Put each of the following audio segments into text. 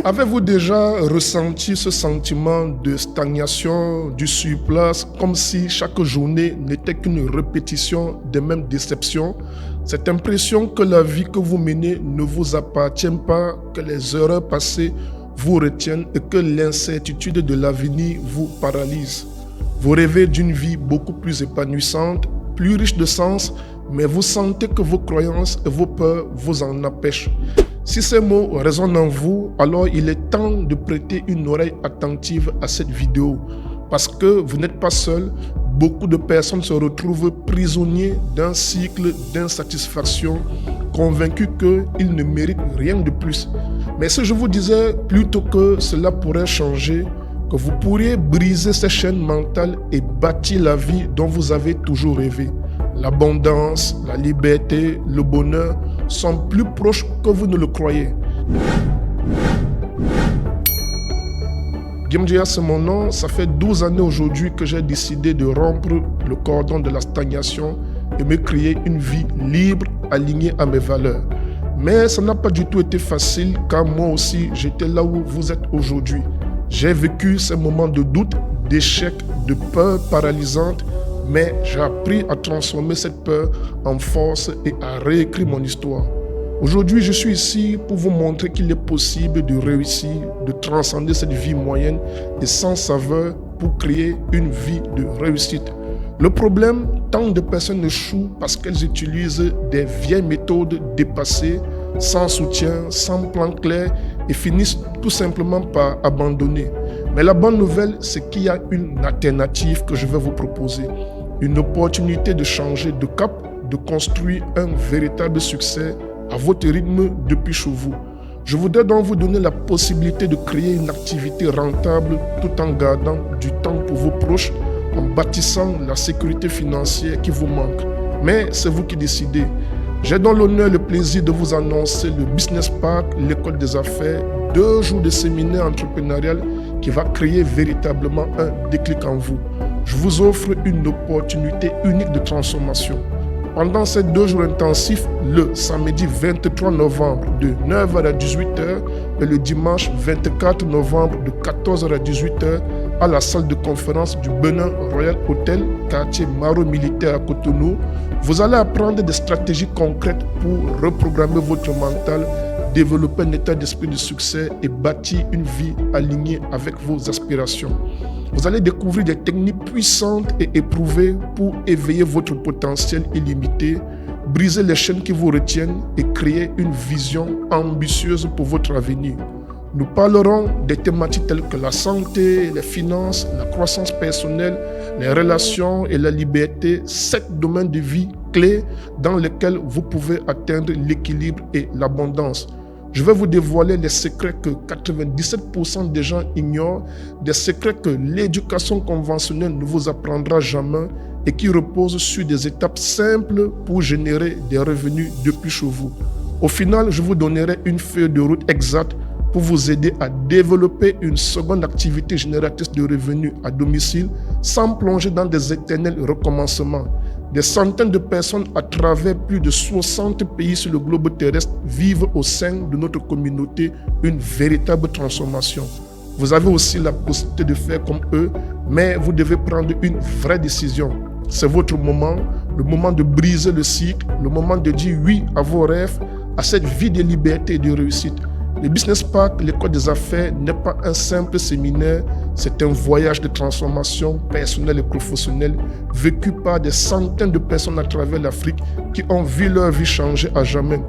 Avez-vous déjà ressenti ce sentiment de stagnation, du surplace, comme si chaque journée n'était qu'une répétition des mêmes déceptions? Cette impression que la vie que vous menez ne vous appartient pas, que les erreurs passées vous retiennent et que l'incertitude de l'avenir vous paralyse. Vous rêvez d'une vie beaucoup plus épanouissante, plus riche de sens, mais vous sentez que vos croyances et vos peurs vous en empêchent. Si ces mots résonnent en vous, alors il est temps de prêter une oreille attentive à cette vidéo. Parce que vous n'êtes pas seul, beaucoup de personnes se retrouvent prisonniers d'un cycle d'insatisfaction, convaincus qu'ils ne méritent rien de plus. Mais si je vous disais plutôt que cela pourrait changer, que vous pourriez briser ces chaînes mentales et bâtir la vie dont vous avez toujours rêvé. L'abondance, la liberté, le bonheur sont plus proches que vous ne le croyez. Guillaume Dia, c'est mon nom. Ça fait 12 années aujourd'hui que j'ai décidé de rompre le cordon de la stagnation et me créer une vie libre, alignée à mes valeurs. Mais ça n'a pas du tout été facile car moi aussi, j'étais là où vous êtes aujourd'hui. J'ai vécu ces moments de doute, d'échec, de peur paralysante, mais j'ai appris à transformer cette peur en force et à réécrire mon histoire. Aujourd'hui, je suis ici pour vous montrer qu'il est possible de réussir, de transcender cette vie moyenne et sans saveur pour créer une vie de réussite. Le problème, tant de personnes échouent parce qu'elles utilisent des vieilles méthodes dépassées, sans soutien, sans plan clair et finissent tout simplement par abandonner. Mais la bonne nouvelle, c'est qu'il y a une alternative que je vais vous proposer. Une opportunité de changer de cap, de construire un véritable succès à votre rythme depuis chez vous. Je voudrais donc vous donner la possibilité de créer une activité rentable tout en gardant du temps pour vos proches, en bâtissant la sécurité financière qui vous manque. Mais c'est vous qui décidez. J'ai donc l'honneur et le plaisir de vous annoncer le Business Park, l'école des affaires, 2 jours de séminaire entrepreneurial qui va créer véritablement un déclic en vous. Je vous offre une opportunité unique de transformation. Pendant ces 2 jours intensifs, le samedi 23 novembre de 9h à 18h et le dimanche 24 novembre de 14h à 18h à la salle de conférence du Benin Royal Hotel, quartier Maro Militaire à Cotonou, vous allez apprendre des stratégies concrètes pour reprogrammer votre mental, développer un état d'esprit de succès et bâtir une vie alignée avec vos aspirations. Vous allez découvrir des techniques puissantes et éprouvées pour éveiller votre potentiel illimité, briser les chaînes qui vous retiennent et créer une vision ambitieuse pour votre avenir. Nous parlerons des thématiques telles que la santé, les finances, la croissance personnelle, les relations et la liberté, 7 domaines de vie clés dans lesquels vous pouvez atteindre l'équilibre et l'abondance. Je vais vous dévoiler les secrets que 97% des gens ignorent, des secrets que l'éducation conventionnelle ne vous apprendra jamais et qui reposent sur des étapes simples pour générer des revenus depuis chez vous. Au final, je vous donnerai une feuille de route exacte pour vous aider à développer une seconde activité génératrice de revenus à domicile sans plonger dans des éternels recommencements. Des centaines de personnes à travers plus de 60 pays sur le globe terrestre vivent au sein de notre communauté une véritable transformation. Vous avez aussi la possibilité de faire comme eux, mais vous devez prendre une vraie décision. C'est votre moment, le moment de briser le cycle, le moment de dire oui à vos rêves, à cette vie de liberté et de réussite. Le Business Park, l'école des affaires, n'est pas un simple séminaire, c'est un voyage de transformation personnelle et professionnelle vécu par des centaines de personnes à travers l'Afrique qui ont vu leur vie changer à jamais.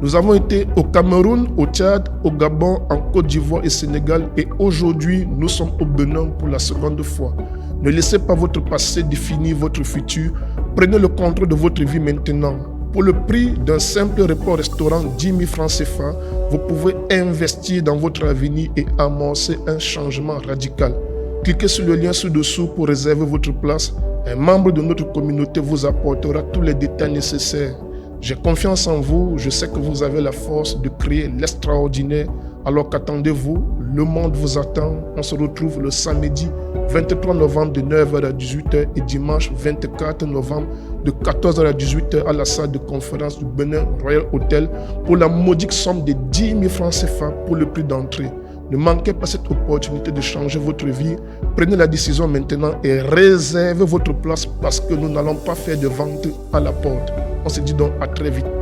Nous avons été au Cameroun, au Tchad, au Gabon, en Côte d'Ivoire et Sénégal et aujourd'hui nous sommes au Bénin pour la seconde fois. Ne laissez pas votre passé définir votre futur, prenez le contrôle de votre vie maintenant. Pour le prix d'un simple repas au restaurant 10 000 francs CFA, vous pouvez investir dans votre avenir et amorcer un changement radical. Cliquez sur le lien ci-dessous pour réserver votre place. Un membre de notre communauté vous apportera tous les détails nécessaires. J'ai confiance en vous, je sais que vous avez la force de créer l'extraordinaire. Alors qu'attendez-vous? Le monde vous attend. On se retrouve le samedi 23 novembre de 9h à 18h et dimanche 24 novembre de 14h à 18h à la salle de conférence du Benin Royal Hotel pour la modique somme de 10 000 francs CFA pour le prix d'entrée. Ne manquez pas cette opportunité de changer votre vie. Prenez la décision maintenant et réservez votre place parce que nous n'allons pas faire de vente à la porte. On se dit donc à très vite.